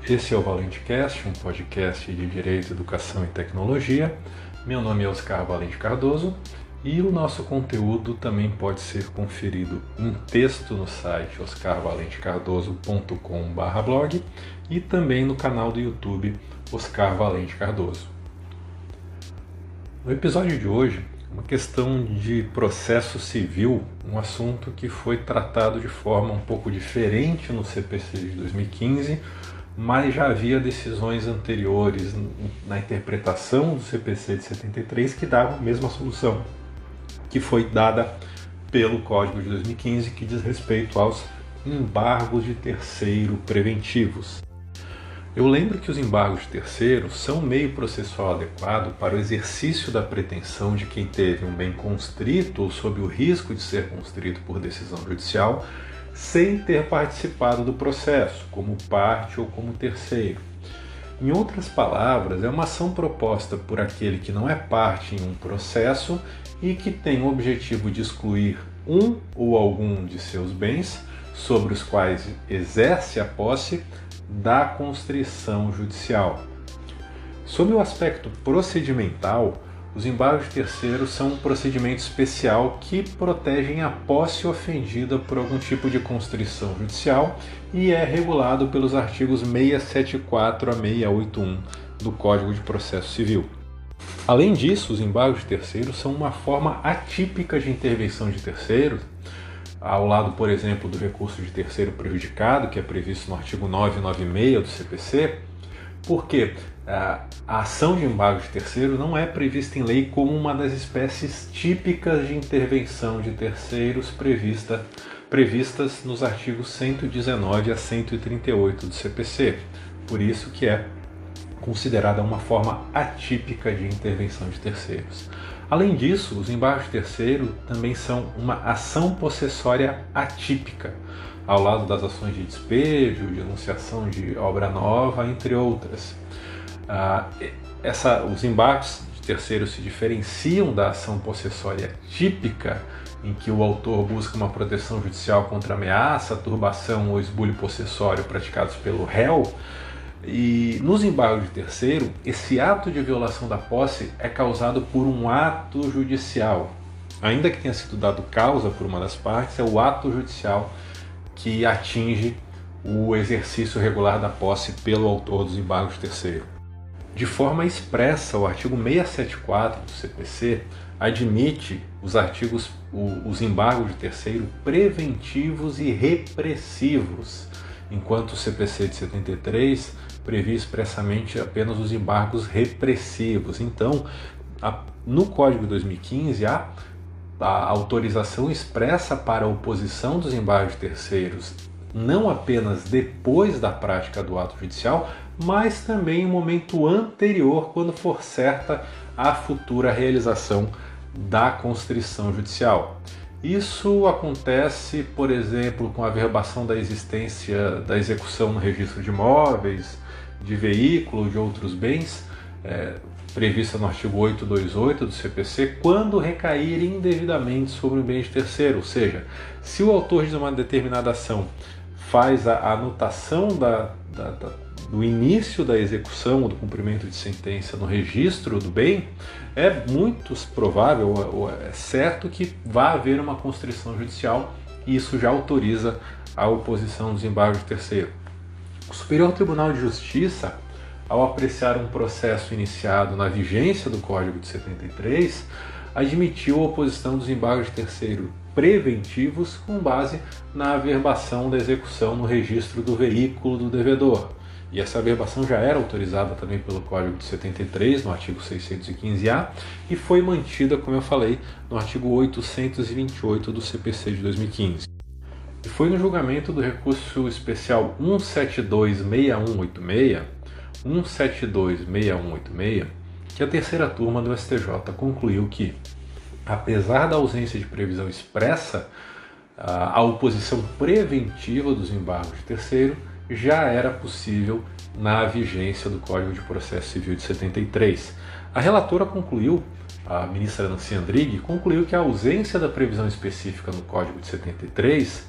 Esse é o ValenteCast, um podcast de Direito, Educação e Tecnologia. Meu nome é Oscar Valente Cardoso e o nosso conteúdo também pode ser conferido em texto no site oscarvalentecardoso.com/blog e também no canal do YouTube Oscar Valente Cardoso. No episódio de hoje, uma questão de processo civil, um assunto que foi tratado de forma um pouco diferente no CPC de 2015, mas já havia decisões anteriores na interpretação do CPC de 73 que davam a mesma solução, que foi dada pelo Código de 2015, que diz respeito aos embargos de terceiro preventivos. Eu lembro que os embargos de terceiro são um meio processual adequado para o exercício da pretensão de quem teve um bem constrito ou sob o risco de ser constrito por decisão judicial, sem ter participado do processo, como parte ou como terceiro. Em outras palavras, é uma ação proposta por aquele que não é parte em um processo e que tem o objetivo de excluir um ou algum de seus bens, sobre os quais exerce a posse, da constrição judicial. Sob o aspecto procedimental, os embargos de terceiros são um procedimento especial que protegem a posse ofendida por algum tipo de constrição judicial e é regulado pelos artigos 674 a 681 do Código de Processo Civil. Além disso, os embargos de terceiros são uma forma atípica de intervenção de terceiros, ao lado, por exemplo, do recurso de terceiro prejudicado, que é previsto no artigo 996 do CPC, porque a ação de embargo de terceiro não é prevista em lei como uma das espécies típicas de intervenção de terceiros previstas nos artigos 119 a 138 do CPC. Por isso que é considerada uma forma atípica de intervenção de terceiros. Além disso, os embargos de terceiro também são uma ação possessória atípica, ao lado das ações de despejo, de anunciação de obra nova, entre outras. Os embargos de terceiro se diferenciam da ação possessória típica, em que o autor busca uma proteção judicial contra ameaça, turbação ou esbulho possessório praticados pelo réu. E nos embargos de terceiro, esse ato de violação da posse é causado por um ato judicial. Ainda que tenha sido dado causa por uma das partes, é o ato judicial que atinge o exercício regular da posse pelo autor dos embargos de terceiro. De forma expressa, o artigo 674 do CPC admite os embargos de terceiro preventivos e repressivos, enquanto o CPC de 73 previa expressamente apenas os embargos repressivos. Então, no Código de 2015, há a autorização expressa para a oposição dos embargos de terceiros, não apenas depois da prática do ato judicial, mas também em momento anterior, quando for certa a futura realização da constrição judicial. Isso acontece, por exemplo, com a averbação da existência da execução no registro de imóveis, de veículo, de outros bens, prevista no artigo 828 do CPC, quando recair indevidamente sobre o bem de terceiro. Ou seja, se o autor de uma determinada ação faz a anotação do início da execução ou do cumprimento de sentença no registro do bem, é muito provável, ou é certo que vai haver uma constrição judicial e isso já autoriza a oposição dos embargos de terceiro. O Superior Tribunal de Justiça, ao apreciar um processo iniciado na vigência do Código de 73, admitiu a oposição dos embargos de terceiro preventivos com base na averbação da execução no registro do veículo do devedor. E essa averbação já era autorizada também pelo Código de 73, no artigo 615-A, e foi mantida, como eu falei, no artigo 828 do CPC de 2015. E foi no julgamento do recurso especial 1726186, que a terceira turma do STJ concluiu que, apesar da ausência de previsão expressa, a oposição preventiva dos embargos de terceiro já era possível na vigência do Código de Processo Civil de 73. A relatora concluiu, a ministra Nancy Andrighi, concluiu que a ausência da previsão específica no Código de 73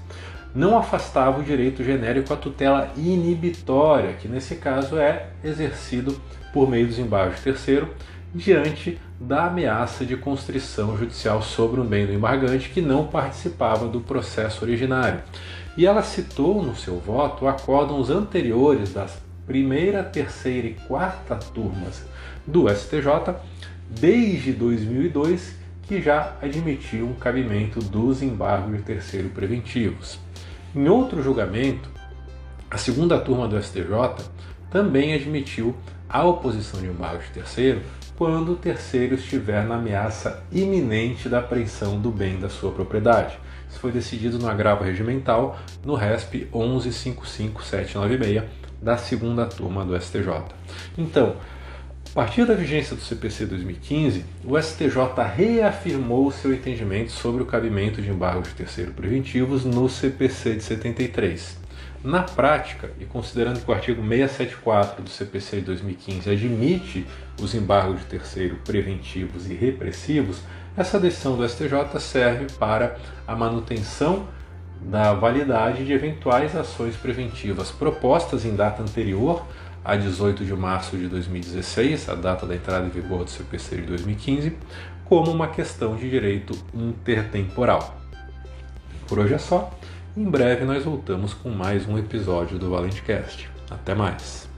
não afastava o direito genérico à tutela inibitória, que nesse caso é exercido por meio dos embargos de terceiro, diante da ameaça de constrição judicial sobre um bem do embargante que não participava do processo originário. E ela citou no seu voto acórdãos anteriores das primeira, terceira e quarta turmas do STJ desde 2002, que já admitiam o cabimento dos embargos de terceiro preventivos. Em outro julgamento, a segunda turma do STJ também admitiu a oposição de embargo de terceiro quando o terceiro estiver na ameaça iminente da apreensão do bem da sua propriedade. Isso foi decidido no agravo regimental no RESP 1155796 da segunda turma do STJ. Então, a partir da vigência do CPC 2015, o STJ reafirmou seu entendimento sobre o cabimento de embargos de terceiro preventivos no CPC de 73. Na prática, e considerando que o artigo 674 do CPC de 2015 admite os embargos de terceiro preventivos e repressivos, essa decisão do STJ serve para a manutenção da validade de eventuais ações preventivas propostas em data anterior a 18 de março de 2016, a data da entrada em vigor do CPC de 2015, como uma questão de direito intertemporal. Por hoje é só. Em breve nós voltamos com mais um episódio do ValenteCast. Até mais!